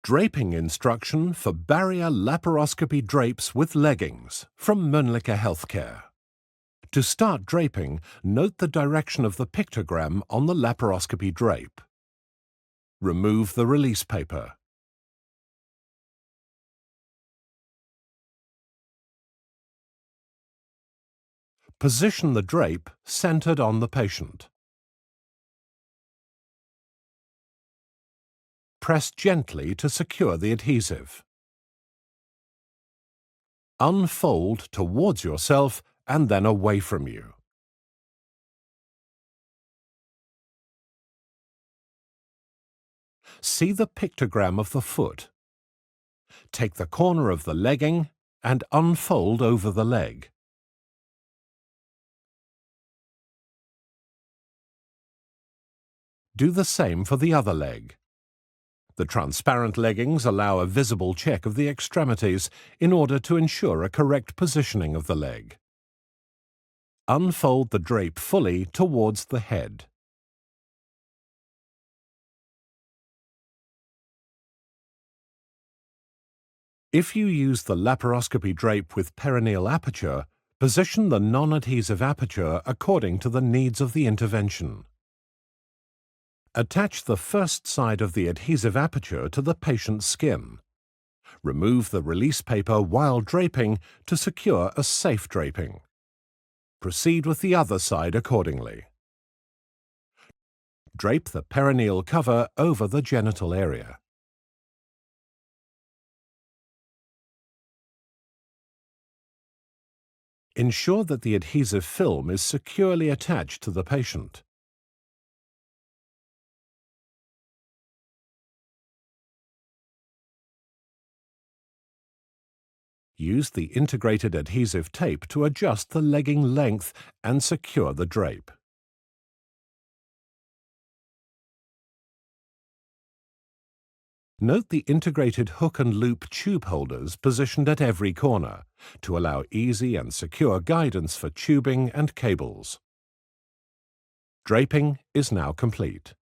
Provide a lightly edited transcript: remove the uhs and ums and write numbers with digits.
Draping instruction for barrier laparoscopy drapes with leggings from lnlycke Healthcare. To start draping, note the direction of the pictogram on the laparoscopy drape. Remove the release paper. Position the drape centered on the patient. Press gently to secure the adhesive. Unfold towards yourself and then away from you. See the pictogram of the foot. Take the corner of the legging and unfold over the leg. Do the same for the other leg. The transparent leggings allow a visible check of the extremities in order to ensure a correct positioning of the leg. Unfold the drape fully towards the head. If you use the laparoscopy drape with perineal aperture, position the non-adhesive aperture according to the needs of the intervention. Attach the first side of the adhesive aperture to the patient's skin. Remove the release paper while draping to secure a safe draping. Proceed with the other side accordingly. Drape the perineal cover over the genital area. Ensure that the adhesive film is securely attached to the patient. Use the integrated adhesive tape to adjust the legging length and secure the drape. Note the integrated hook and loop tube holders positioned at every corner to allow easy and secure guidance for tubing and cables. Draping is now complete.